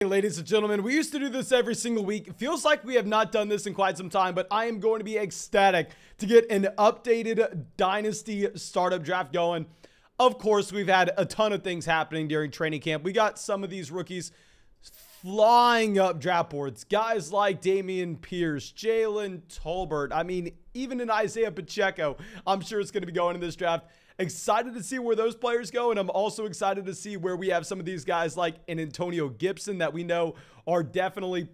Hey, ladies and gentlemen, we used to do this every single week. It feels like we have not done this in quite some time, but I am going to be ecstatic to get an updated Dynasty startup draft going. Of course, we've had a ton of things happening during training camp. We got some of these rookies flying up draft boards. Guys like Damian Pierce, Jalen Tolbert. I mean, even an Isaiah Pacheco, I'm sure it's going to be going in this draft. Excited to see where those players go, and I'm also excited to see where we have some of these guys like an Antonio Gibson that we know are definitely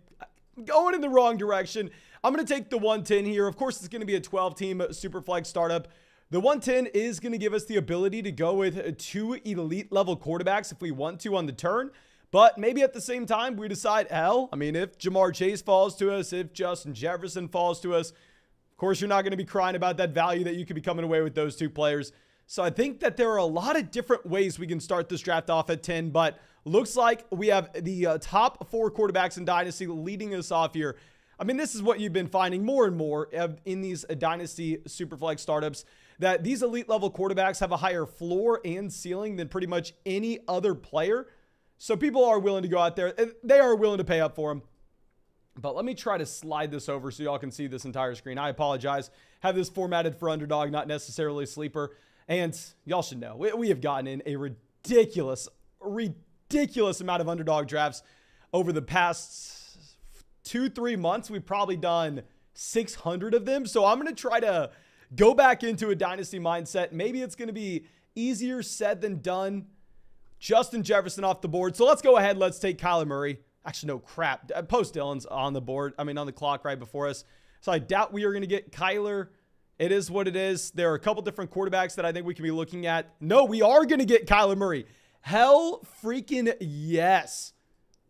going in the wrong direction. I'm going to take the 110 here. Of course, it's going to be a 12-team Superflex startup. The 110 is going to give us the ability to go with 2 elite-level quarterbacks if we want to on the turn. But maybe at the same time, we decide, hell, I mean, if Jamar Chase falls to us, if Justin Jefferson falls to us, of course, you're not going to be crying about that value that you could be coming away with those 2 players. So I think that there are a lot of different ways we can start this draft off at 10, but looks like we have the top 4 quarterbacks in Dynasty leading us off here. I mean, this is what you've been finding more and more in these Dynasty Superflex startups, that these elite level quarterbacks have a higher floor and ceiling than pretty much any other player. So people are willing to go out there. They are willing to pay up for them. But let me try to slide this over so y'all can see this entire screen. I apologize. Have this formatted for underdog, not necessarily sleeper. And y'all should know, we have gotten in a ridiculous amount of underdog drafts over the past 2-3 months. We've probably done 600 of them. So I'm going to try to go back into a Dynasty mindset. Maybe it's going to be easier said than done. Justin Jefferson off the board. So let's go ahead. Let's take Kyler Murray. Actually, no, crap. Post Dillon's on the board. I mean, on the clock right before us. So I doubt we are going to get Kyler. It is what it is. There are a couple different quarterbacks that I think we can be looking at. No, we are going to get Kyler Murray. Hell freaking yes.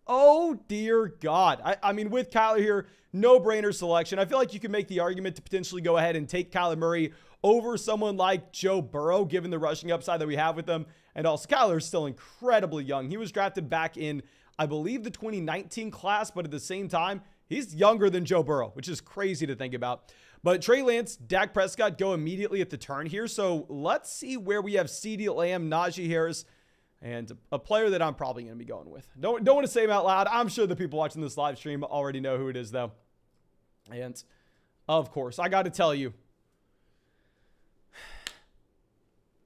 Oh, dear God. I mean, with Kyler here, no-brainer selection. I feel like you can make the argument to potentially go ahead and take Kyler Murray over someone like Joe Burrow, given the rushing upside that we have with him. And also, Kyler is still incredibly young. He was drafted back in, I believe, the 2019 class, but at the same time, he's younger than Joe Burrow, which is crazy to think about. But Trey Lance, Dak Prescott go immediately at the turn here. So let's see where we have CeeDee Lamb, Najee Harris, and a player that I'm probably going to be going with. Don't want to say him out loud. I'm sure the people watching this live stream already know who it is, though. And, of course, I got to tell you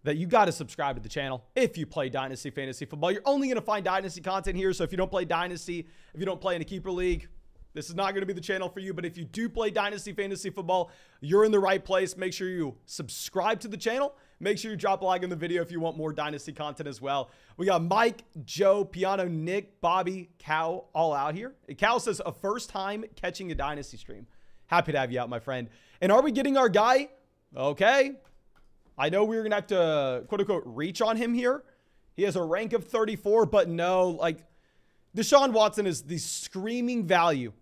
that you got to subscribe to the channel if you play Dynasty Fantasy Football. You're only going to find Dynasty content here. So if you don't play Dynasty, if you don't play in a keeper league, this is not going to be the channel for you. But if you do play Dynasty Fantasy Football, you're in the right place. Make sure you subscribe to the channel. Make sure you drop a like on the video if you want more Dynasty content as well. We got Mike, Joe, Piano, Nick, Bobby, Cal all out here. Cal says, a first time catching a Dynasty stream. Happy to have you out, my friend. And are we getting our guy? Okay. I know we're going to have to, quote unquote, reach on him here. He has a rank of 34, but no, like, Deshaun Watson is the screaming value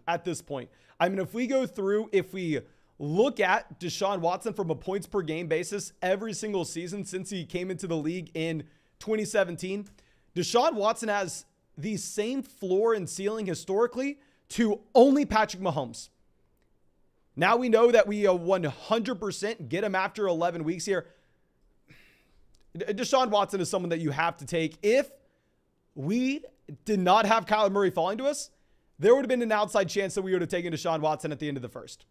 at this point. I mean, if we go through, if we look at Deshaun Watson from a points per game basis every single season since he came into the league in 2017, Deshaun Watson has the same floor and ceiling historically to only Patrick Mahomes. Now we know that we 100% get him after 11 weeks here. Deshaun Watson is someone that you have to take. If we did not have Kyler Murray falling to us, there would have been an outside chance that we would have taken Deshaun Watson at the end of the first.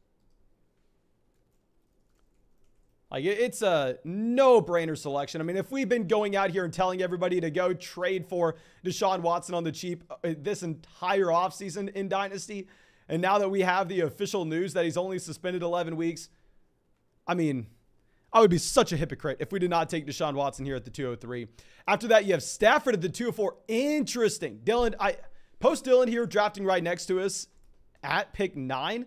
Like, it's a no-brainer selection. I mean, if we've been going out here and telling everybody to go trade for Deshaun Watson on the cheap this entire offseason in Dynasty, and now that we have the official news that he's only suspended 11 weeks, I mean, I would be such a hypocrite if we did not take Deshaun Watson here at the 203. After that, you have Stafford at the 204. Interesting. Dylan, post Dylan here drafting right next to us at pick 9.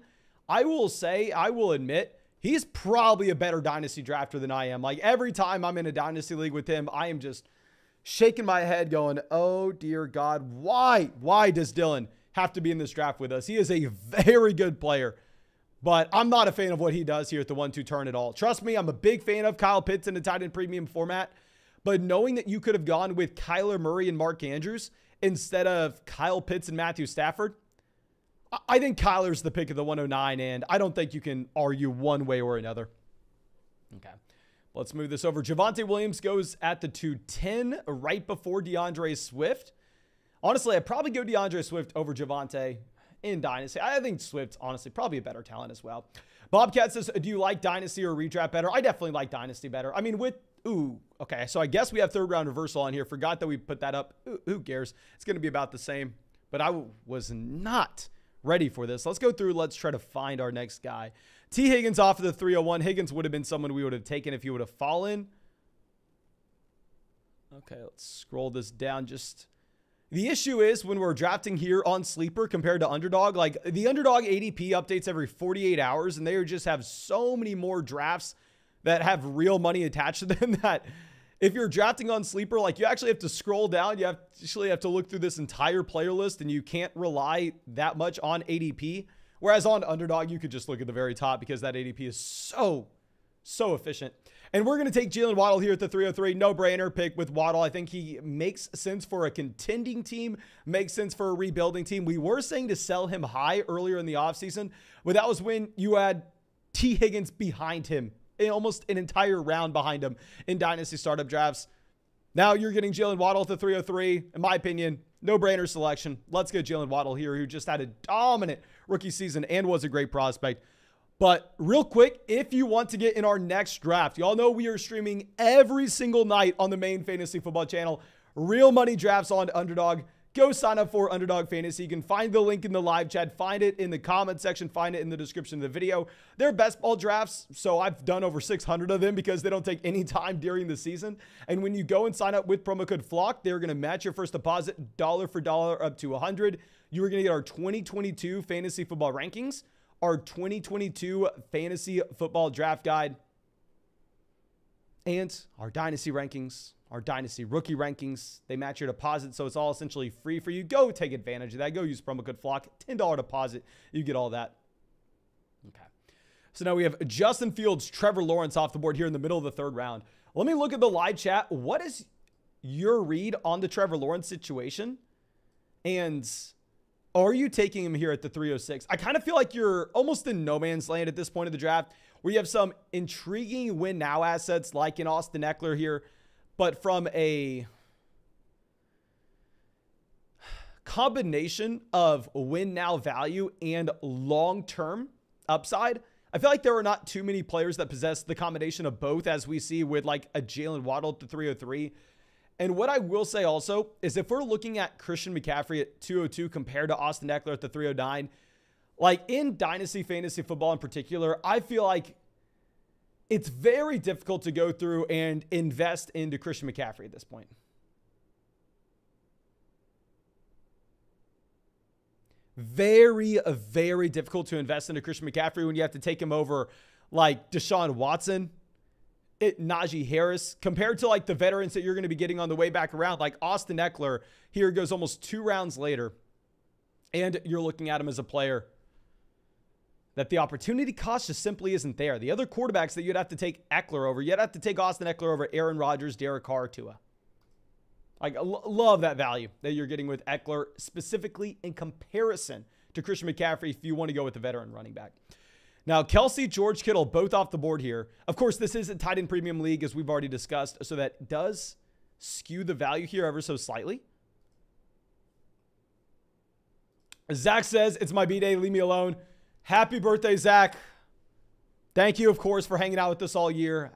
I will admit, he's probably a better Dynasty drafter than I am. Like, every time I'm in a Dynasty league with him, I am just shaking my head going, oh, dear God, why? Why does Dylan have to be in this draft with us? He is a very good player. But I'm not a fan of what he does here at the 1-2 turn at all. Trust me, I'm a big fan of Kyle Pitts in the tight end premium format. But knowing that you could have gone with Kyler Murray and Mark Andrews instead of Kyle Pitts and Matthew Stafford, I think Kyler's the pick of the 109, and I don't think you can argue one way or another. Okay, let's move this over. Javonte Williams goes at the 210 right before DeAndre Swift. Honestly, I'd probably go DeAndre Swift over Javonte in Dynasty. I think Swift's honestly probably a better talent as well. Bobcat says, do you like Dynasty or redraft better? I definitely like Dynasty better. I mean, okay. So I guess we have third round reversal on here. Forgot that we put that up. Who cares? It's going to be about the same. But I was not ready for this. Let's go through. Let's try to find our next guy. T. Higgins off of the 301. Higgins would have been someone we would have taken if he would have fallen. Okay, let's scroll this down. The issue is when we're drafting here on Sleeper compared to Underdog, like the Underdog ADP updates every 48 hours, and they just have so many more drafts that have real money attached to them that if you're drafting on Sleeper, like you actually have to scroll down. You actually have to look through this entire player list, and you can't rely that much on ADP. Whereas on Underdog, you could just look at the very top because that ADP is so efficient. And we're going to take Jalen Waddle here at the 303. No-brainer pick with Waddle. I think he makes sense for a contending team, makes sense for a rebuilding team. We were saying to sell him high earlier in the offseason, but that was when you had T. Higgins behind him, almost an entire round behind him in Dynasty startup drafts. Now you're getting Jalen Waddle at the 303. In my opinion, no-brainer selection. Let's get Jalen Waddle here, who just had a dominant rookie season and was a great prospect. But real quick, if you want to get in our next draft, y'all know we are streaming every single night on the main fantasy football channel. Real money drafts on Underdog. Go sign up for Underdog Fantasy. You can find the link in the live chat. Find it in the comment section. Find it in the description of the video. They're best ball drafts, so I've done over 600 of them because they don't take any time during the season. And when you go and sign up with promo code FLOCK, they're going to match your first deposit dollar for dollar up to $100. You are going to get our 2022 fantasy football rankings, our 2022 fantasy football draft guide, and our dynasty rankings, our dynasty rookie rankings. They match your deposit, so it's all essentially free for you. Go take advantage of that. Go use promo code FLOCK. $10 deposit. You get all that. Okay. So now we have Justin Fields, Trevor Lawrence off the board here in the middle of the third round. Let me look at the live chat. What is your read on the Trevor Lawrence situation? And are you taking him here at the 306? I kind of feel like you're almost in no man's land at this point of the draft, where you have some intriguing win now assets like in Austin Eckler here, but from a combination of win now value and long-term upside, I feel like there are not too many players that possess the combination of both, as we see with like a Jalen Waddle at the 303. And what I will say also is if we're looking at Christian McCaffrey at 202 compared to Austin Eckler at the 309, like in Dynasty Fantasy Football in particular, I feel like it's very difficult to go through and invest into Christian McCaffrey at this point. Very, very difficult to invest into Christian McCaffrey when you have to take him over like Deshaun Watson, Najee Harris, compared to like the veterans that you're going to be getting on the way back around. Like Austin Eckler here goes almost 2 rounds later, and you're looking at him as a player that the opportunity cost just simply isn't there. The other quarterbacks that you'd have to take Eckler over, you'd have to take Austin Eckler over Aaron Rodgers, Derek Carr, Tua. Like, love that value that you're getting with Eckler, specifically in comparison to Christian McCaffrey if you want to go with the veteran running back. Now, Kelsey, George Kittle, both off the board here. Of course, this is a tight end premium league, as we've already discussed, so that does skew the value here ever so slightly. Zach says, it's my B-Day, leave me alone. Happy birthday, Zach. Thank you, of course, for hanging out with us all year.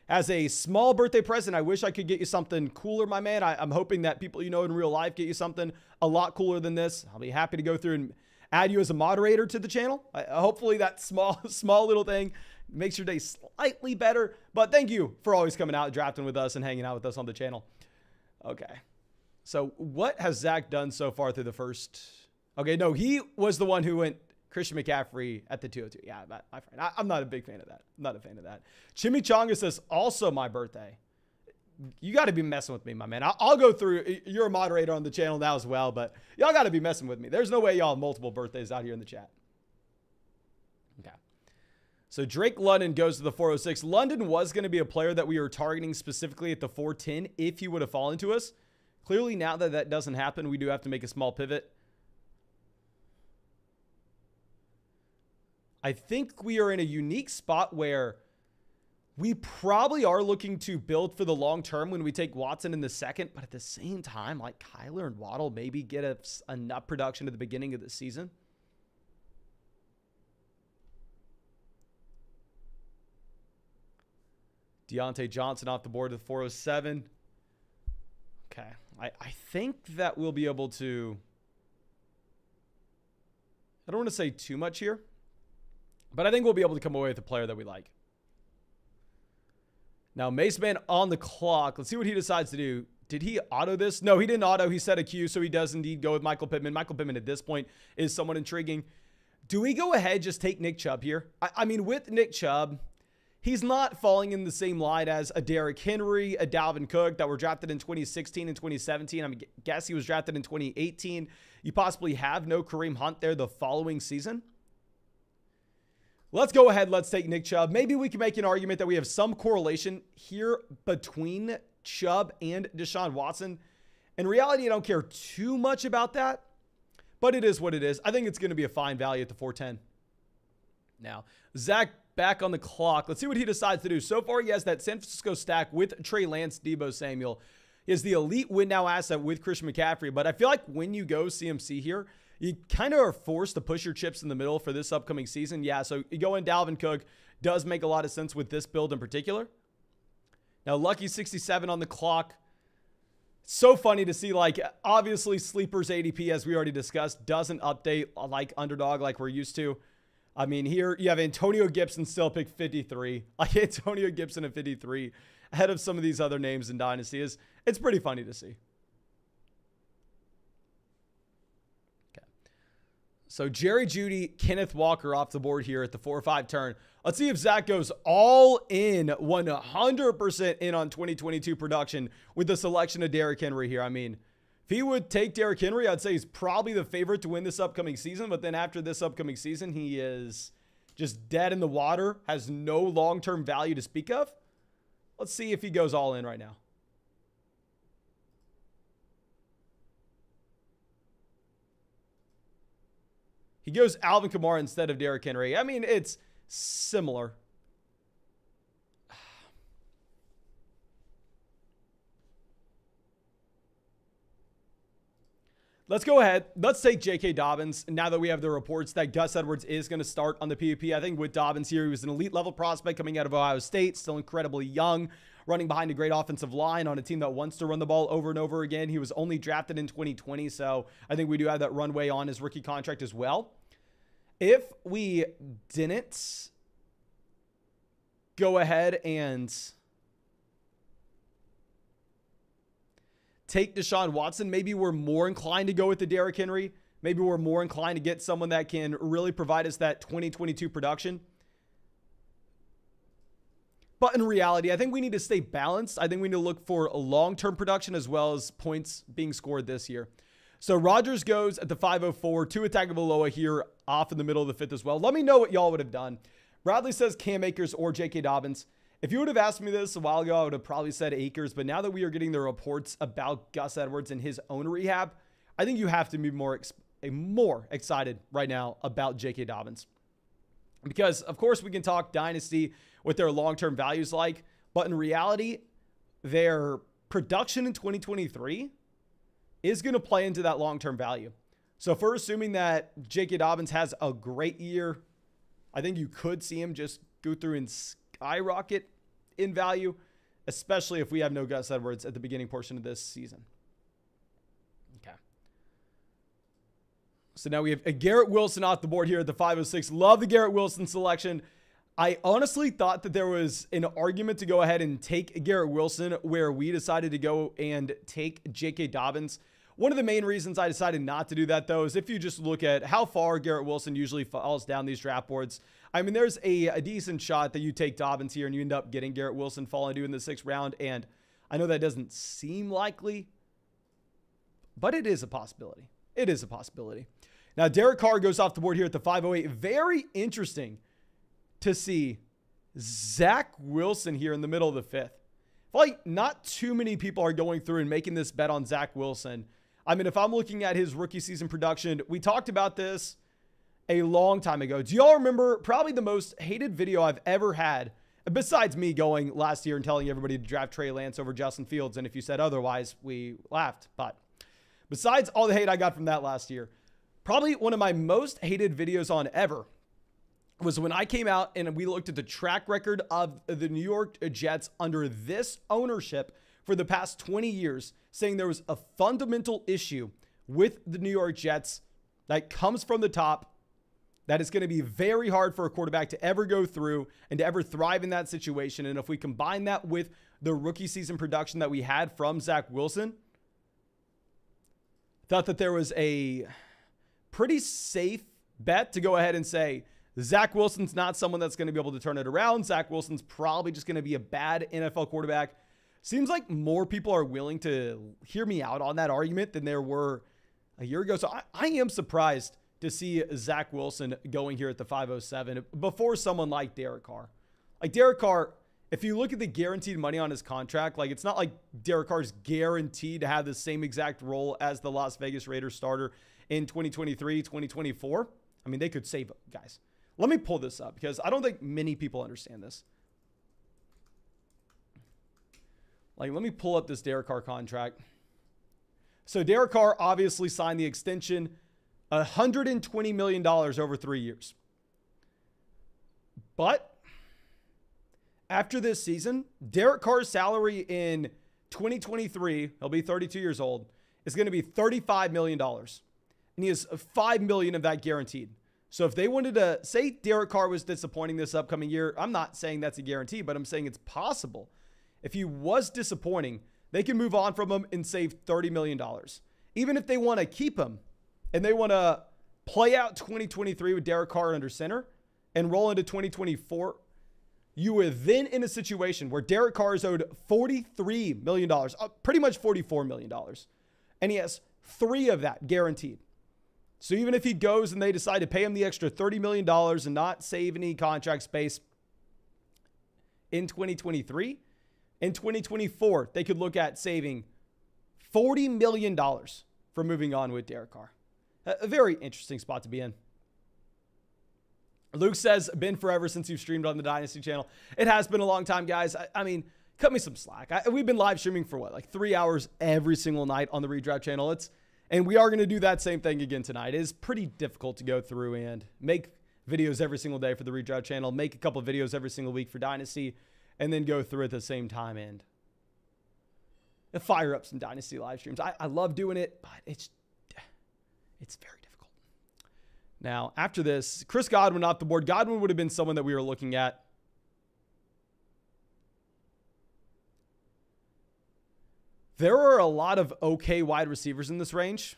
As a small birthday present, I wish I could get you something cooler, my man. I'm hoping that people you know in real life get you something a lot cooler than this. I'll be happy to go through and add you as a moderator to the channel. Hopefully that small little thing makes your day slightly better. But thank you for always coming out, drafting with us, and hanging out with us on the channel. Okay. So what has Zach done so far through the first? Okay, no, he was the one who went Christian McCaffrey at the 202. Yeah, my friend. I'm not a big fan of that. I'm not a fan of that. Chimichanga says, also my birthday. You got to be messing with me, my man. I'll go through. You're a moderator on the channel now as well, but y'all got to be messing with me. There's no way y'all have multiple birthdays out here in the chat. Okay. So Drake London goes to the 406. London was going to be a player that we were targeting specifically at the 410 if he would have fallen to us. Clearly, now that that doesn't happen, we do have to make a small pivot. I think we are in a unique spot where We probably are looking to build for the long term when we take Watson in the second, but at the same time, like Kyler and Waddle maybe get us enough production at the beginning of the season. Deontay Johnson off the board with 407. Okay. I think that we'll be able to... I don't want to say too much here, but I think we'll be able to come away with a player that we like. Now, Mace Man on the clock. Let's see what he decides to do. Did he auto this? No, he didn't auto. He set a Q, so he does indeed go with Michael Pittman. Michael Pittman at this point is somewhat intriguing. Do we go ahead, just take Nick Chubb here? I mean, with Nick Chubb, he's not falling in the same line as a Derrick Henry, a Dalvin Cook that were drafted in 2016 and 2017. I guess he was drafted in 2018. You possibly have no Kareem Hunt there the following season. Let's go ahead. Let's take Nick Chubb. Maybe we can make an argument that we have some correlation here between Chubb and Deshaun Watson. In reality, I don't care too much about that, but it is what it is. I think it's going to be a fine value at the 410. Now, Zach back on the clock. Let's see what he decides to do. So far, he has that San Francisco stack with Trey Lance, Deebo Samuel. He has the elite win now asset with Christian McCaffrey, but I feel like when you go CMC here, you kind of are forced to push your chips in the middle for this upcoming season. Yeah, so you go in Dalvin Cook. Does make a lot of sense with this build in particular. Now, Lucky 67 on the clock. So funny to see, like, obviously Sleeper's ADP, as we already discussed, doesn't update like Underdog like we're used to. I mean, here you have Antonio Gibson still pick 53. Like, Antonio Gibson at 53 ahead of some of these other names in Dynasty. It's pretty funny to see. So Jerry Jeudy, Kenneth Walker off the board here at the 4-5 turn. Let's see if Zach goes all in, 100% in on 2022 production with the selection of Derrick Henry here. I mean, if he would take Derrick Henry, I'd say he's probably the favorite to win this upcoming season. But then after this upcoming season, he is just dead in the water, has no long-term value to speak of. Let's see if he goes all in right now. He goes Alvin Kamara instead of Derrick Henry. I mean, it's similar. Let's go ahead. Let's take J.K. Dobbins. Now that we have the reports that Gus Edwards is going to start on the PvP, I think with Dobbins here, he was an elite level prospect coming out of Ohio State, still incredibly young, running behind a great offensive line on a team that wants to run the ball over and over again. He was only drafted in 2020, so I think we do have that runway on his rookie contract as well. If we didn't go ahead and take Deshaun Watson, maybe we're more inclined to go with the Derrick Henry. Maybe we're more inclined to get someone that can really provide us that 2022 production. But in reality, I think we need to stay balanced. I think we need to look for a long-term production as well as points being scored this year. So Rodgers goes at the 504, Tua Tagovailoa here off in the middle of the fifth as well. Let me know what y'all would have done. Bradley says Cam Akers or J.K. Dobbins. If you would have asked me this a while ago, I would have probably said Akers. But now that we are getting the reports about Gus Edwards and his own rehab, I think you have to be more excited right now about J.K. Dobbins. Because, of course, we can talk Dynasty, what their long-term values like. But in reality, their production in 2023 is going to play into that long-term value. So if we're assuming that J.K. Dobbins has a great year, I think you could see him just go through and skyrocket in value, especially if we have no Gus Edwards at the beginning portion of this season. Okay. So now we have a Garrett Wilson off the board here at the 506. Love the Garrett Wilson selection. I honestly thought that there was an argument to go ahead and take Garrett Wilson where we decided to go and take J.K. Dobbins. One of the main reasons I decided not to do that, though, is if you just look at how far Garrett Wilson usually falls down these draft boards. I mean, there's a decent shot that you take Dobbins here and you end up getting Garrett Wilson falling due in the 6th round. And I know that doesn't seem likely, but it is a possibility. It is a possibility. Now, Derek Carr goes off the board here at the 508. Very interesting to see Zach Wilson here in the middle of the 5th. Like, not too many people are going through and making this bet on Zach Wilson. I mean, if I'm looking at his rookie season production, we talked about this a long time ago. Do y'all remember probably the most hated video I've ever had Besides me going last year and telling everybody to draft Trey Lance over Justin Fields. And if you said otherwise, we laughed. But besides all the hate I got from that last year, probably one of my most hated videos on ever was when I came out and we looked at the track record of the New York Jets under this ownership for the past 20 years, saying there was a fundamental issue with the New York Jets that comes from the top, that it's going to be very hard for a quarterback to ever go through and to ever thrive in that situation. And if we combine that with the rookie season production that we had from Zach Wilson, thought that there was a pretty safe bet to go ahead and say, Zach Wilson's not someone that's going to be able to turn it around. Zach Wilson's probably just going to be a bad NFL quarterback. Seems like more people are willing to hear me out on that argument than there were a year ago. So I am surprised to see Zach Wilson going here at the 507 before someone like Derek Carr. Like Derek Carr, if you look at the guaranteed money on his contract, like it's not like Derek Carr's guaranteed to have the same exact role as the Las Vegas Raiders starter in 2023, 2024. I mean, they could save guys. Let me pull this up because I don't think many people understand this. Like, let me pull up this Derek Carr contract. So Derek Carr obviously signed the extension, $120 million over 3 years. But after this season, Derek Carr's salary in 2023, he'll be 32 years old, is going to be $35 million. And he has $5 million of that guaranteed. So if they wanted to say Derek Carr was disappointing this upcoming year, I'm not saying that's a guarantee, but I'm saying it's possible. If he was disappointing, they can move on from him and save $30 million. Even if they want to keep him and they want to play out 2023 with Derek Carr under center and roll into 2024, you are then in a situation where Derek Carr is owed $43 million, pretty much $44 million. And he has 3 of that guaranteed. So even if he goes and they decide to pay him the extra $30 million and not save any contract space in 2023, in 2024, they could look at saving $40 million for moving on with Derek Carr. A very interesting spot to be in. Luke says, been forever since you've streamed on the Dynasty channel. It has been a long time, guys. I mean, cut me some slack. We've been live streaming for what, like 3 hours every single night on the Redraft channel. And we are going to do that same thing again tonight. It is pretty difficult to go through and make videos every single day for the Redraft channel, make a couple of videos every single week for Dynasty, and then go through at the same time and fire up some Dynasty live streams. I love doing it, but it's very difficult. Now, after this, Chris Godwin off the board. Godwin would have been someone that we were looking at. There are a lot of okay wide receivers in this range.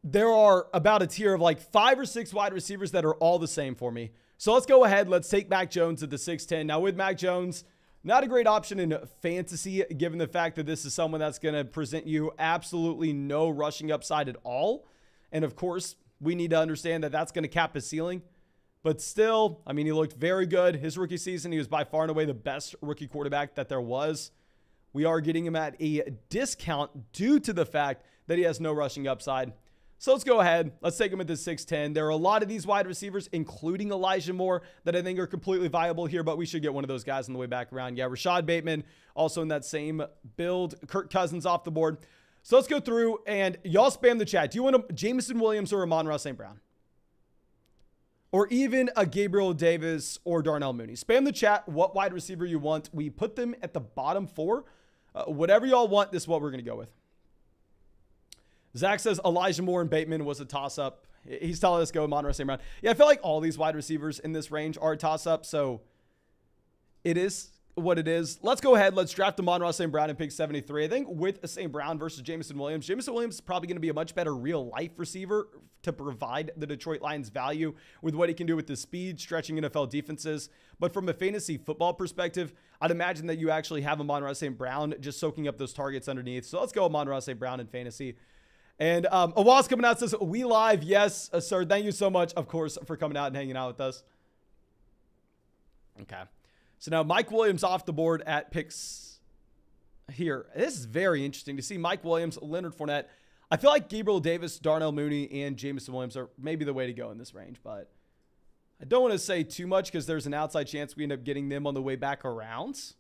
There are about a tier of like 5 or 6 wide receivers that are all the same for me. So let's go ahead. Let's take Mac Jones at the 6'10". Now with Mac Jones, not a great option in fantasy, given the fact that this is someone that's going to present you absolutely no rushing upside at all. And of course, we need to understand that that's going to cap his ceiling. But still, I mean, he looked very good. His rookie season, he was by far and away the best rookie quarterback that there was. We are getting him at a discount due to the fact that he has no rushing upside. So let's go ahead. Let's take him at the 6'10". There are a lot of these wide receivers, including Elijah Moore, that I think are completely viable here, but we should get one of those guys on the way back around. Yeah, Rashad Bateman, also in that same build. Kirk Cousins off the board. So let's go through, and y'all spam the chat. Do you want a Jameson Williams or Amon-Ra St. Brown? Or even a Gabriel Davis or Darnell Mooney? Spam the chat what wide receiver you want. We put them at the bottom 4. Whatever y'all want, this is what we're going to go with. Zach says Elijah Moore and Bateman was a toss-up. He's telling us go Amon-Ra St. Brown. Yeah, I feel like all these wide receivers in this range are a toss-up, so it is what it is. Let's go ahead. Let's draft Amon-Ra St. Brown and pick 73. I think with St. Brown versus Jameson Williams, Jameson Williams is probably going to be a much better real-life receiver to provide the Detroit Lions value with what he can do with the speed, stretching NFL defenses. But from a fantasy football perspective, I'd imagine that you actually have Amon-Ra St. Brown just soaking up those targets underneath. So let's go Amon-Ra St. Brown in fantasy. And Awaz coming out says, we live. Yes, sir. Thank you so much, of course, for coming out and hanging out with us. Okay. So now Mike Williams off the board at picks here. This is very interesting to see Mike Williams, Leonard Fournette. I feel like Gabriel Davis, Darnell Mooney, and Jameson Williams are maybe the way to go in this range, but I don't want to say too much because there's an outside chance we end up getting them on the way back around.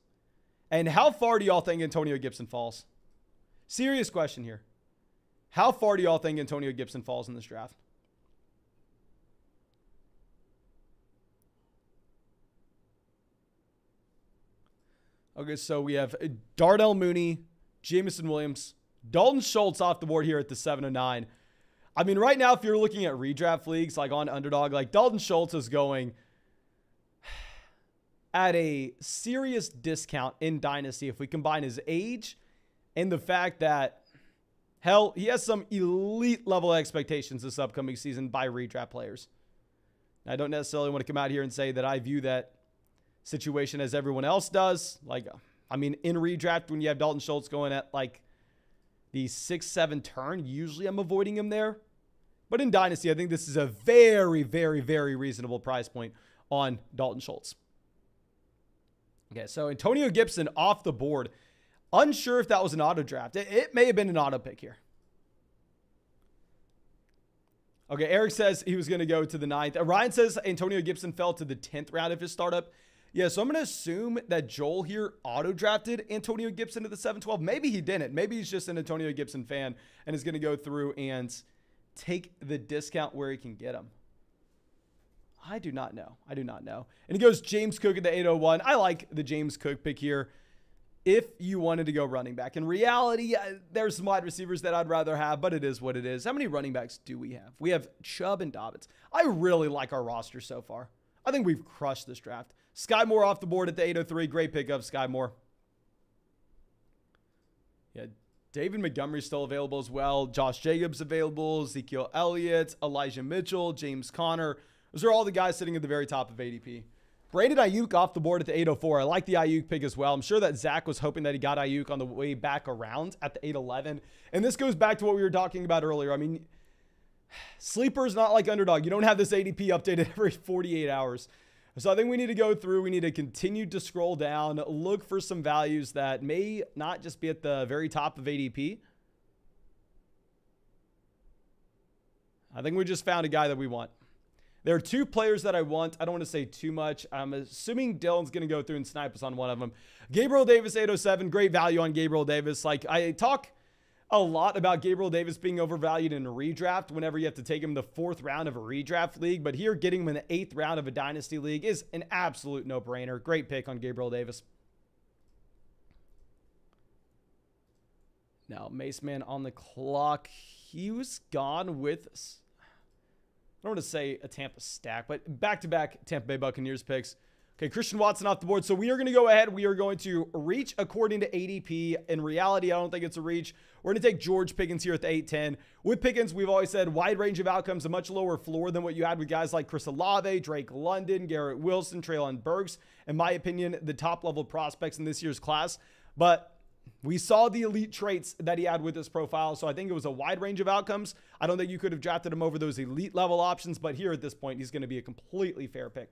And how far do y'all think Antonio Gibson falls? Serious question here. How far do y'all think Antonio Gibson falls in this draft? Okay, so we have Darnell Mooney, Jameson Williams, Dalton Schultz off the board here at the 709. I mean, right now, if you're looking at redraft leagues, like on Underdog, like Dalton Schultz is going at a serious discount in Dynasty if we combine his age and the fact that, hell, he has some elite level expectations this upcoming season by redraft players. I don't necessarily want to come out here and say that I view that situation as everyone else does. Like, I mean, in redraft, when you have Dalton Schultz going at like the 6-7 turn, usually I'm avoiding him there. But in Dynasty, I think this is a very, very, very reasonable price point on Dalton Schultz. Okay, so Antonio Gibson off the board. Unsure if that was an auto draft. It may have been an auto pick here. Okay, Eric says he was going to go to the 9th. Ryan says Antonio Gibson fell to the 10th round of his startup. Yeah, so I'm going to assume that Joel here auto-drafted Antonio Gibson to the 7-12. Maybe he didn't. Maybe he's just an Antonio Gibson fan and is going to go through and take the discount where he can get him. I do not know. I do not know. And he goes James Cook at the 801. I like the James Cook pick here if you wanted to go running back. In reality, there's some wide receivers that I'd rather have, but it is what it is. How many running backs do we have? We have Chubb and Dobbins. I really like our roster so far. I think we've crushed this draft. Sky Moore off the board at the 803. Great pickup, Sky Moore. Yeah, David Montgomery's still available as well. Josh Jacobs available. Ezekiel Elliott, Elijah Mitchell, James Conner. Those are all the guys sitting at the very top of ADP. Brandon Ayuk off the board at the 804. I like the Ayuk pick as well. I'm sure that Zach was hoping that he got Ayuk on the way back around at the 811. And this goes back to what we were talking about earlier. I mean, Sleeper is not like Underdog. You don't have this ADP updated every 48 hours. So I think we need to go through. We need to continue to scroll down, look for some values that may not just be at the very top of ADP. I think we just found a guy that we want. There are two players that I want. I don't want to say too much. I'm assuming Dylan's going to go through and snipe us on one of them. Gabriel Davis, 807. Great value on Gabriel Davis. Like, I talk a lot about Gabriel Davis being overvalued in a redraft whenever you have to take him the 4th round of a redraft league. But here, getting him in the 8th round of a Dynasty league is an absolute no-brainer. Great pick on Gabriel Davis. Now, Mace Man on the clock. He was gone with... I don't want to say a Tampa stack, but back-to-back Tampa Bay Buccaneers picks. Okay, Christian Watson off the board. So we are going to go ahead. We are going to reach according to ADP. In reality, I don't think it's a reach. We're going to take George Pickens here at the 810. With Pickens, we've always said wide range of outcomes, a much lower floor than what you had with guys like Chris Olave, Drake London, Garrett Wilson, Treylon Burks. In my opinion, the top-level prospects in this year's class. But we saw the elite traits that he had with his profile, so I think it was a wide range of outcomes. I don't think you could have drafted him over those elite level options, but here at this point, he's going to be a completely fair pick.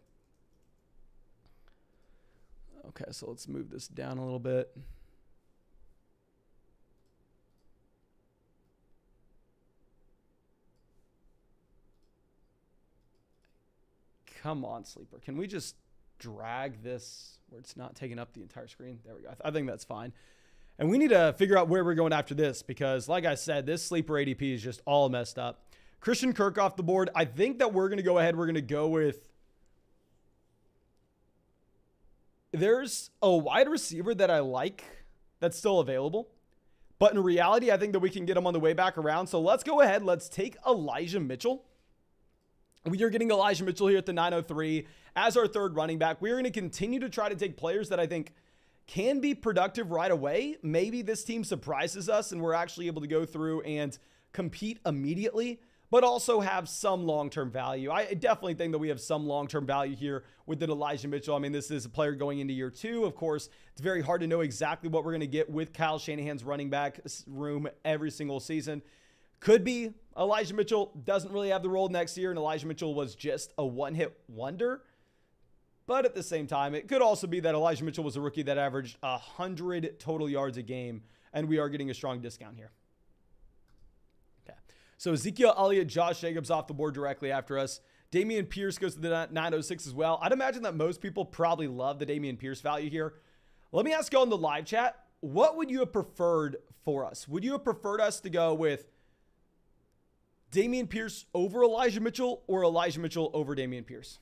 Okay, so let's move this down a little bit. Come on, Sleeper. Can we just drag this where it's not taking up the entire screen? There we go. I think that's fine. And we need to figure out where we're going after this because, like I said, this Sleeper ADP is just all messed up. Christian Kirk off the board. I think that we're going to go ahead. We're going to go with... There's a wide receiver that I like that's still available. But in reality, I think that we can get him on the way back around. So let's go ahead. Let's take Elijah Mitchell. We are getting Elijah Mitchell here at the 903 as our 3rd running back. We are going to continue to try to take players that I think can be productive right away. Maybe this team surprises us and we're actually able to go through and compete immediately, but also have some long-term value. I definitely think that we have some long-term value here with Elijah Mitchell. I mean, this is a player going into year 2. Of course, it's very hard to know exactly what we're going to get with Kyle Shanahan's running back room every single season. Could be Elijah Mitchell doesn't really have the role next year, and Elijah Mitchell was just a one-hit wonder. But at the same time, it could also be that Elijah Mitchell was a rookie that averaged 100 total yards a game, and we are getting a strong discount here. Okay, so Ezekiel Elliott, Josh Jacobs off the board directly after us. Damien Pierce goes to the 906 as well. I'd imagine that most people probably love the Damien Pierce value here. Let me ask you on the live chat, what would you have preferred for us? Would you have preferred us to go with Damien Pierce over Elijah Mitchell or Elijah Mitchell over Damien Pierce?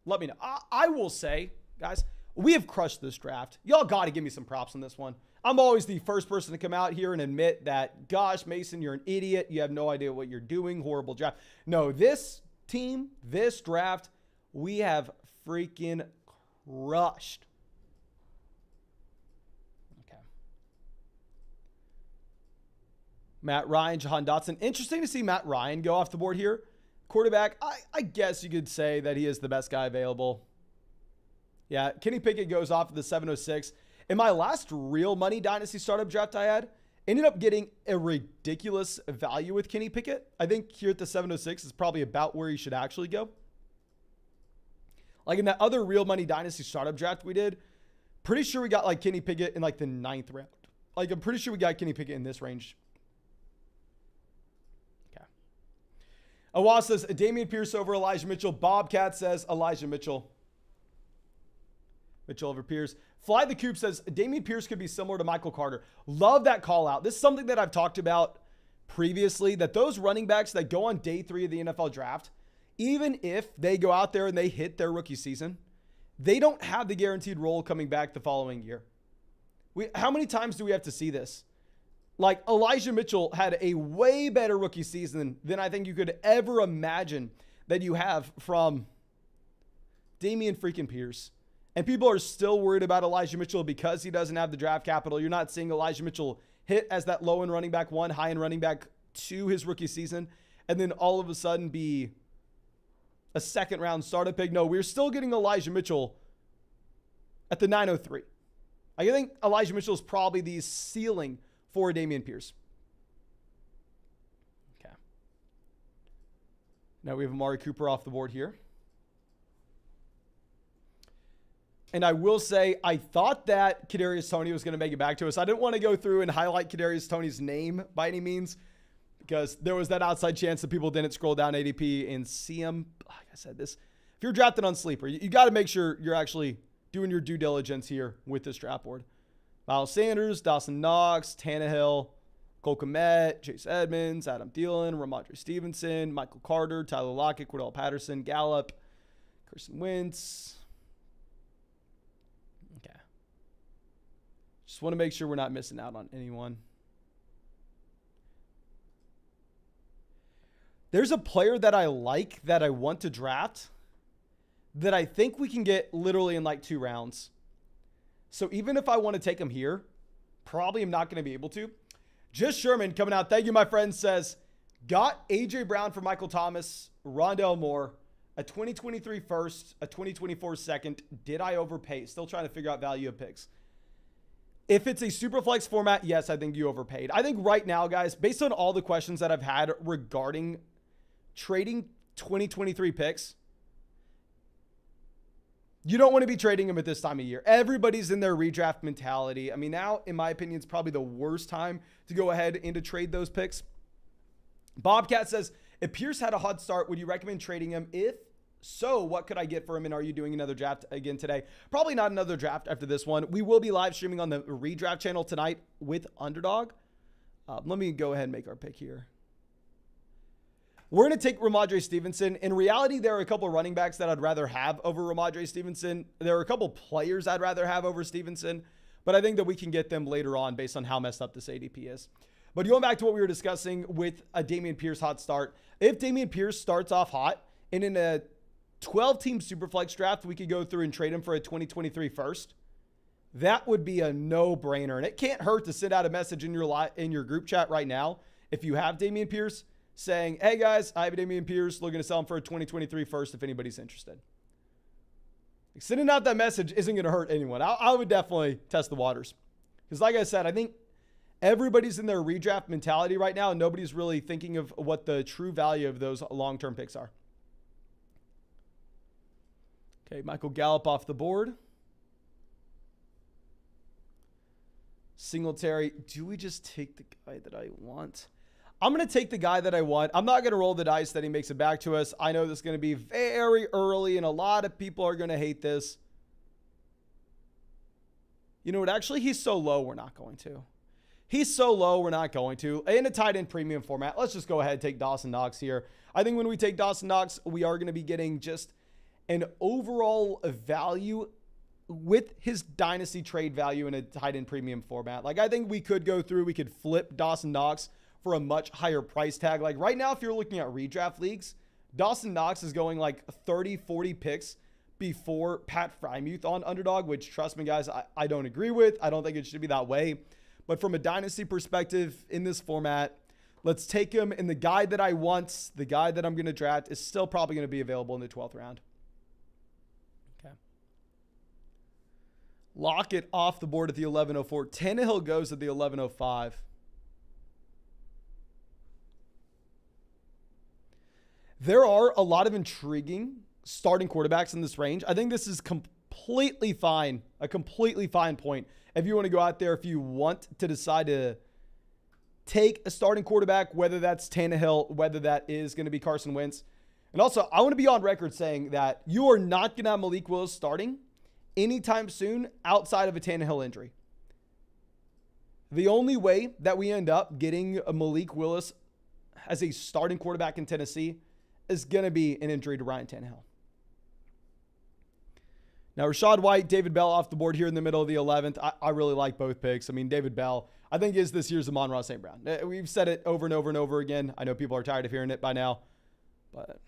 Let me know. I will say, guys, we have crushed this draft. Y'all got to give me some props on this one. I'm always the first person to come out here and admit that, gosh, Mason, you're an idiot. You have no idea what you're doing. Horrible draft. No, this team, this draft, we have freaking crushed. Okay. Matt Ryan, Jahan Dotson. Interesting to see Matt Ryan go off the board here. Quarterback, I guess you could say that he is the best guy available. Yeah, Kenny Pickett goes off of the 706. In my last real money Dynasty startup draft I had, ended up getting a ridiculous value with Kenny Pickett. I think here at the 706 is probably about where he should actually go. Like in that other real money Dynasty startup draft we did, pretty sure we got like Kenny Pickett in like the 9th round. Like I'm pretty sure we got Kenny Pickett in this range. Awa says Damien Pierce over Elijah Mitchell. Bobcat says Elijah Mitchell. Mitchell over Pierce. Fly the Coop says Damien Pierce could be similar to Michael Carter. Love that call out. This is something that I've talked about previously, that those running backs that go on day 3 of the NFL draft, even if they go out there and they hit their rookie season, they don't have the guaranteed role coming back the following year. How many times do we have to see this? Like Elijah Mitchell had a way better rookie season than I think you could ever imagine that you have from Damien freaking Pierce. And people are still worried about Elijah Mitchell because he doesn't have the draft capital. You're not seeing Elijah Mitchell hit as that low end running back 1, high end running back 2 his rookie season, and then all of a sudden be a 2nd round startup pick. No, we're still getting Elijah Mitchell at the 903. I think Elijah Mitchell is probably the ceiling for Damien Pierce. Okay. Now we have Amari Cooper off the board here. And I will say, I thought that Kadarius Toney was going to make it back to us. I didn't want to go through and highlight Kadarius Toney's name by any means, because there was that outside chance that people didn't scroll down ADP and see him. Like I said, if you're drafted on Sleeper, you got to make sure you're actually doing your due diligence here with this draft board. Miles Sanders, Dawson Knox, Tannehill, Cole Kmet, Chase Edmonds, Adam Thielen, Ramondre Stevenson, Michael Carter, Tyler Lockett, Cordell Patterson, Gallup, Carson Wentz. Okay. Just want to make sure we're not missing out on anyone. There's a player that I like that I want to draft that I think we can get literally in like 2 rounds. So even if I want to take him here, probably am not going to be able to. Just Sherman coming out. Thank you, my friend. Says, got A.J. Brown for Michael Thomas, Rondale Moore, a 2023 first, a 2024 second. Did I overpay? Still trying to figure out value of picks. If it's a super flex format, yes, I think you overpaid. I think right now, guys, based on all the questions that I've had regarding trading 2023 picks, you don't want to be trading them at this time of year. Everybody's in their redraft mentality. I mean, now, in my opinion, it's probably the worst time to go ahead and to trade those picks. Bobcat says, if Pierce had a hot start, would you recommend trading him? If so, what could I get for him? And are you doing another draft again today? Probably not another draft after this one. We will be live streaming on the redraft channel tonight with Underdog. Let me go ahead and make our pick here. We're going to take Ramondre Stevenson. In reality, there are a couple of running backs that I'd rather have over Ramondre Stevenson. There are a couple of players I'd rather have over Stevenson, but I think that we can get them later on based on how messed up this ADP is. But going back to what we were discussing with a Damien Pierce hot start, if Damien Pierce starts off hot and in a 12-team Superflex draft, we could go through and trade him for a 2023 first, that would be a no-brainer. And it can't hurt to send out a message in your group chat right now if you have Damien Pierce, saying, hey guys, I have Damien Pierce, looking to sell him for a 2023 first if anybody's interested. Like, sending out that message isn't going to hurt anyone. I would definitely test the waters. Because like I said, I think everybody's in their redraft mentality right now, and nobody's really thinking of what the true value of those long-term picks are. Okay, Michael Gallup off the board. Singletary. Do we just take the guy that I want? I'm going to take the guy that I want. I'm not going to roll the dice that he makes it back to us. I know this is going to be very early, and a lot of people are going to hate this. You know what? Actually, he's so low, we're not going to. He's so low, we're not going to. In a tight end premium format, let's just go ahead and take Dawson Knox here. I think when we take Dawson Knox, we are going to be getting just an overall value with his dynasty trade value in a tight end premium format. Like, I think we could go through, we could flip Dawson Knox for a much higher price tag. Like right now, if you're looking at redraft leagues, Dawson Knox is going like 30, 40 picks before Pat Frymuth on Underdog, which, trust me, guys, I don't agree with. I don't think it should be that way. But from a dynasty perspective in this format, let's take him. And the guy that I want, the guy that I'm going to draft, is still probably going to be available in the 12th round. Okay. Lockett off the board at the 11:04. Tannehill goes at the 11:05. There are a lot of intriguing starting quarterbacks in this range. I think this is completely fine, a completely fine point. If you want to go out there, if you want to decide to take a starting quarterback, whether that's Tannehill, whether that is going to be Carson Wentz. And also, I want to be on record saying that you are not going to have Malik Willis starting anytime soon outside of a Tannehill injury. The only way that we end up getting a Malik Willis as a starting quarterback in Tennessee is going to be an injury to Ryan Tannehill. Now, Rachaad White, David Bell off the board here in the middle of the 11th. I really like both picks. I mean, David Bell, I think, is this year's Amon-Ra St. Brown. We've said it over and over and over again. I know people are tired of hearing it by now, but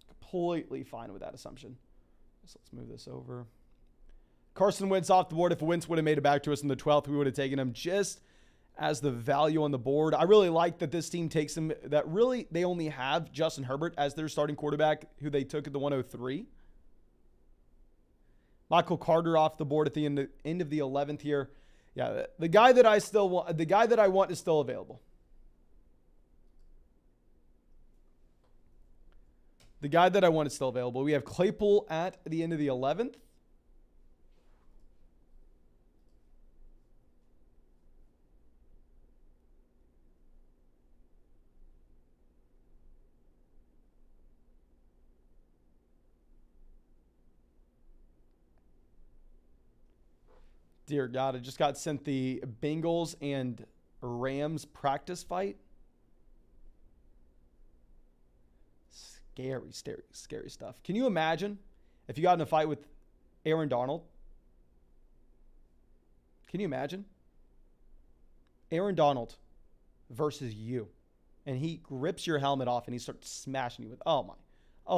completely fine with that assumption. So let's move this over. Carson Wentz off the board. If Wentz would have made it back to us in the 12th, we would have taken him just as the value on the board. I really like that this team takes him, that really they only have Justin Herbert as their starting quarterback, who they took at the 103. Michael Carter off the board at the end of the 11th here. Yeah, the guy that I still want, the guy that I want is still available. The guy that I want is still available. We have Claypool at the end of the 11th. Dear God, I just got sent the Bengals and Rams practice fight. Scary, scary, scary stuff. Can you imagine if you got in a fight with Aaron Donald? Can you imagine? Aaron Donald versus you. And he rips your helmet off and he starts smashing you with, oh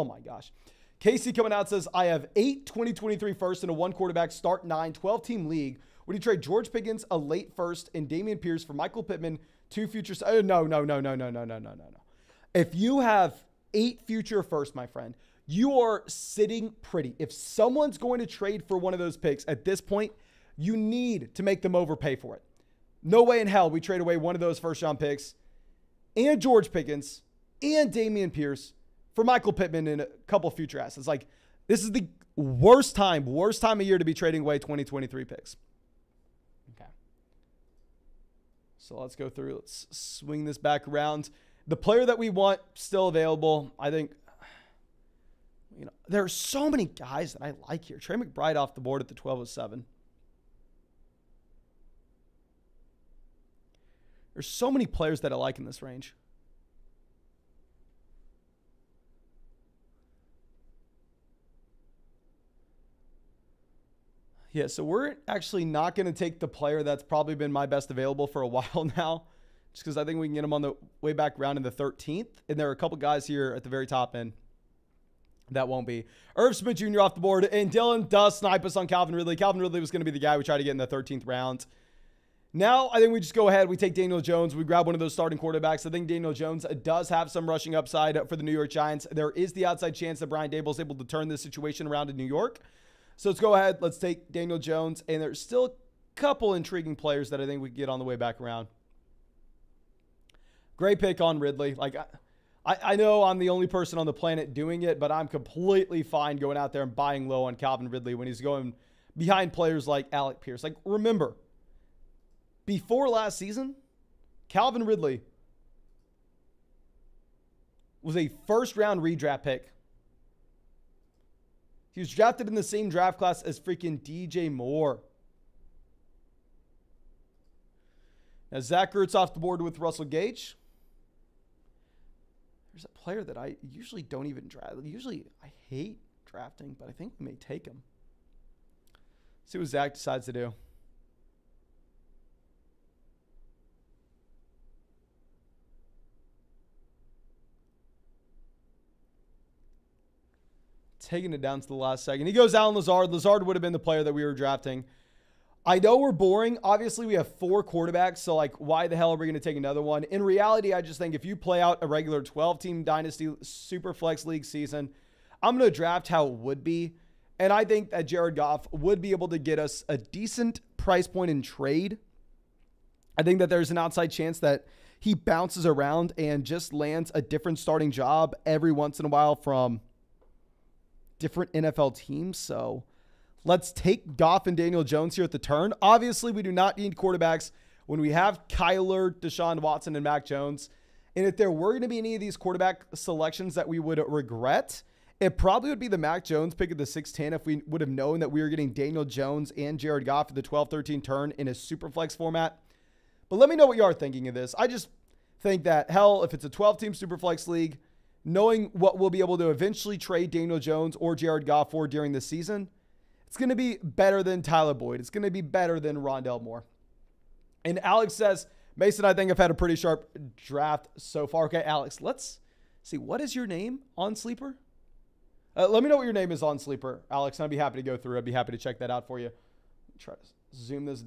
my gosh. Casey coming out says, I have 8 2023 firsts in a 1 quarterback start 9 12-team league. Would you trade George Pickens, a late first, and Damian Pierce for Michael Pittman, 2 futures? Oh, no. If you have 8 future firsts, my friend, you are sitting pretty. If someone's going to trade for one of those picks at this point, you need to make them overpay for it. No way in hell we trade away one of those first-round picks and George Pickens and Damian Pierce for Michael Pittman and a couple future assets. Like, this is the worst time of year to be trading away 2023 picks. Okay. So let's go through. Let's swing this back around. The player that we want still available. I think, you know, there are so many guys that I like here. Trey McBride off the board at the 12:07. There's so many players that I like in this range. Yeah, so we're actually not going to take the player that's probably been my best available for a while now, just because I think we can get him on the way back around in the 13th. And there are a couple guys here at the very top end that won't be. Irv Smith Jr. off the board, and Dylan does snipe us on Calvin Ridley. Calvin Ridley was going to be the guy we tried to get in the 13th round. Now, I think we just go ahead. We take Daniel Jones. We grab one of those starting quarterbacks. I think Daniel Jones does have some rushing upside for the New York Giants. There is the outside chance that Brian Daboll is able to turn this situation around in New York. So let's go ahead. Let's take Daniel Jones. And there's still a couple intriguing players that I think we can get on the way back around. Great pick on Ridley. Like, I know I'm the only person on the planet doing it, but I'm completely fine going out there and buying low on Calvin Ridley when he's going behind players like Alec Pierce. Like, remember, before last season, Calvin Ridley was a first-round redraft pick. He was drafted in the same draft class as freaking DJ Moore. Now, Zach Ertz off the board with Russell Gage. There's a player that I usually don't even draft. Usually, I hate drafting, but I think we may take him. See what Zach decides to do. Taking it down to the last second. He goes Allen Lazard. Lazard would have been the player that we were drafting. I know we're boring. Obviously, we have 4 quarterbacks, so like, why the hell are we going to take another one? In reality, I just think if you play out a regular 12-team Dynasty Super Flex League season, I'm going to draft how it would be. And I think that Jared Goff would be able to get us a decent price point in trade. I think that there's an outside chance that he bounces around and just lands a different starting job every once in a while from different NFL teams. So let's take Goff and Daniel Jones here at the turn. Obviously, we do not need quarterbacks when we have Kyler, Deshaun Watson, and Mac Jones. And if there were going to be any of these quarterback selections that we would regret, it probably would be the Mac Jones pick at the 6-10 if we would have known that we were getting Daniel Jones and Jared Goff at the 12-13 turn in a super flex format. But let me know what you are thinking of this. I just think that, hell, if it's a 12-team super flex league, knowing what we'll be able to eventually trade Daniel Jones or Jared Goff for during the season, it's going to be better than Tyler Boyd. It's going to be better than Rondell Moore. And Alex says, Mason, I think I've had a pretty sharp draft so far. Okay, Alex, let's see. What is your name on Sleeper? Let me know what your name is on Sleeper, Alex, and I'd be happy to go through. I'd be happy to check that out for you. Try to zoom this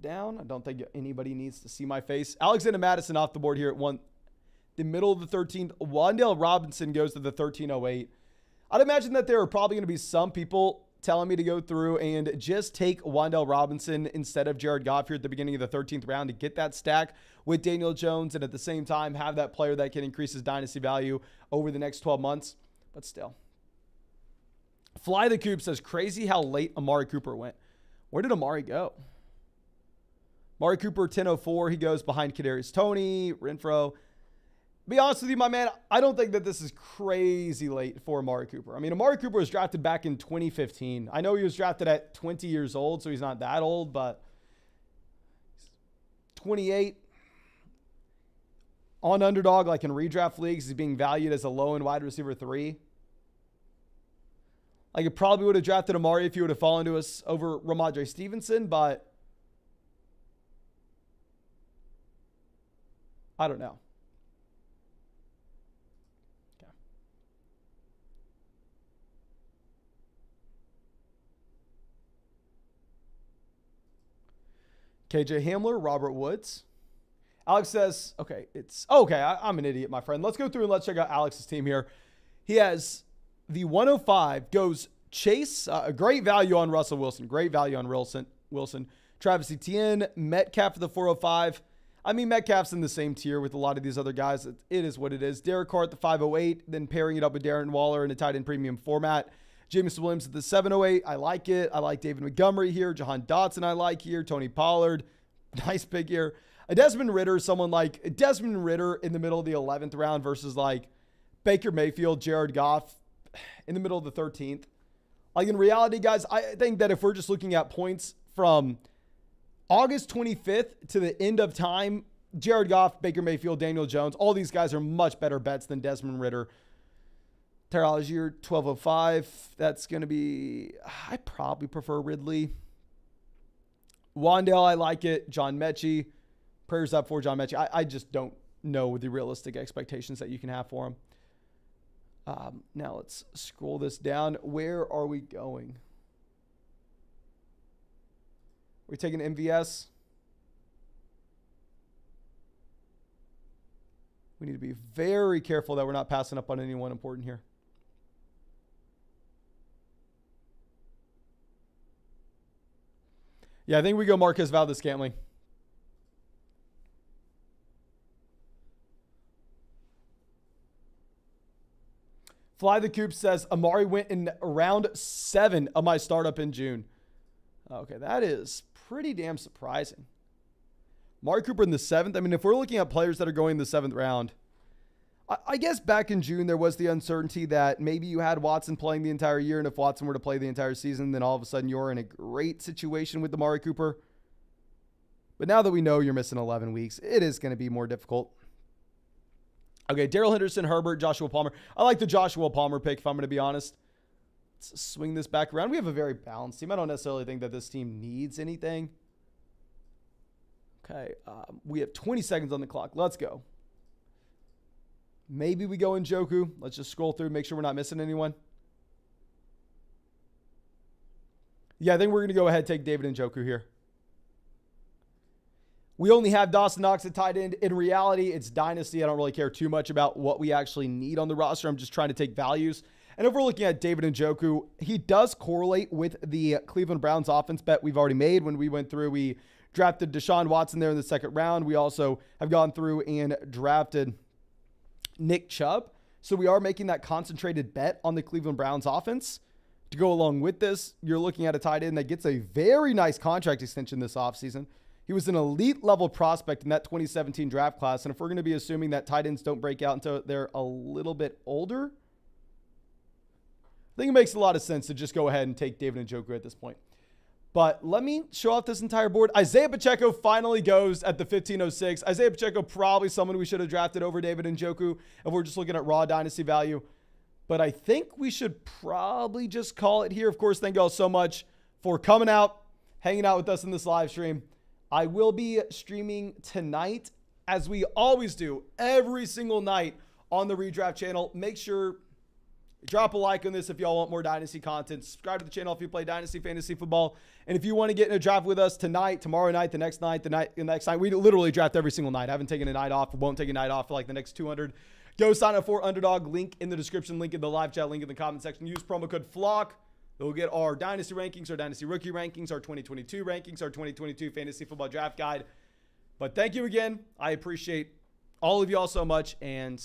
down. I don't think anybody needs to see my face. Alexander Madison off the board here at the middle of the 13th. Wan'Dale Robinson goes to the 1308. I'd imagine that there are probably going to be some people telling me to go through and just take Wan'Dale Robinson instead of Jared Goff here at the beginning of the 13th round to get that stack with Daniel Jones and at the same time have that player that can increase his dynasty value over the next 12 months. But still. Fly the Coop says, crazy how late Amari Cooper went. Where did Amari go? Amari Cooper, 1004. He goes behind Kadarius Toney, Renfro. Be honest with you, my man, I don't think that this is crazy late for Amari Cooper. I mean, Amari Cooper was drafted back in 2015. I know he was drafted at 20 years old, so he's not that old, but 28. On Underdog, like in redraft leagues, he's being valued as a low-end wide receiver 3. Like, it probably would have drafted Amari if he would have fallen to us over Ramondre Stevenson, but I don't know. KJ Hamler, Robert Woods. Alex says, okay, I'm an idiot, my friend. Let's go through and let's check out Alex's team here. He has the 105, goes Chase, a great value on Russell Wilson. Great value on Wilson. Travis Etienne, Metcalf for the 405. I mean, Metcalf's in the same tier with a lot of these other guys. It is what it is. Derek Carr at the 508, then pairing it up with Darren Waller in a tight end premium format. Jameson Williams at the 708. I like it. I like David Montgomery here. Jahan Dotson I like here. Tony Pollard. Nice pick here. A Desmond Ritter, someone like Desmond Ritter in the middle of the 11th round versus like Baker Mayfield, Jared Goff in the middle of the 13th. Like in reality, guys, I think that if we're just looking at points from August 25th to the end of time, Jared Goff, Baker Mayfield, Daniel Jones, all these guys are much better bets than Desmond Ritter. Terrell Algier, 1205. That's going to be, I probably prefer Ridley. Wan'Dale, I like it. John Mechie. Prayers up for John Mechie. I just don't know the realistic expectations that you can have for him. Now let's scroll this down. Where are we going? We're taking MVS. We need to be very careful that we're not passing up on anyone important here. Yeah, I think we go Marquez Valdes-Scantling. Fly the Coop says, Amari went in round 7 of my startup in June. Okay, that is pretty damn surprising. Amari Cooper in the 7th. I mean, if we're looking at players that are going in the 7th round, I guess back in June, there was the uncertainty that maybe you had Watson playing the entire year, and if Watson were to play the entire season, then all of a sudden you're in a great situation with Amari Cooper. But now that we know you're missing 11 weeks, it is going to be more difficult. Okay, Darrell Henderson, Herbert, Joshua Palmer. I like the Joshua Palmer pick, if I'm going to be honest. Let's swing this back around. We have a very balanced team. I don't necessarily think that this team needs anything. Okay, we have 20 seconds on the clock. Let's go. Maybe we go Njoku. Let's just scroll through, make sure we're not missing anyone. Yeah, I think we're going to go ahead and take David Njoku here. We only have Dawson Knox at tight end. In reality, it's Dynasty. I don't really care too much about what we actually need on the roster. I'm just trying to take values. And if we're looking at David Njoku, he does correlate with the Cleveland Browns offense bet we've already made. When we went through, we drafted Deshaun Watson there in the second round. We also have gone through and drafted Nick Chubb. So we are making that concentrated bet on the Cleveland Browns offense. To go along with this, you're looking at a tight end that gets a very nice contract extension this offseason. He was an elite level prospect in that 2017 draft class. And if we're going to be assuming that tight ends don't break out until they're a little bit older, I think it makes a lot of sense to just go ahead and take David Njoku at this point. But let me show off this entire board. Isaiah Pacheco finally goes at the 1506. Isaiah Pacheco, probably someone we should have drafted over David Njoku if we're just looking at raw dynasty value. But I think we should probably just call it here. Of course, thank you all so much for coming out, hanging out with us in this live stream. I will be streaming tonight, as we always do, every single night on the Redraft channel. Make sure drop a like on this if y'all want more Dynasty content. Subscribe to the channel if you play Dynasty Fantasy Football. And if you want to get in a draft with us tonight, tomorrow night, the next night, the next night, we literally draft every single night. I haven't taken a night off. Won't take a night off for like the next 200. Go sign up for Underdog. Link in the description. Link in the live chat. Link in the comment section. Use promo code FLOCK. We'll get our Dynasty rankings, our Dynasty rookie rankings, our 2022 rankings, our 2022 Fantasy Football Draft Guide. But thank you again. I appreciate all of y'all so much. And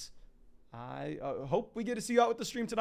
I hope we get to see you out with the stream tonight.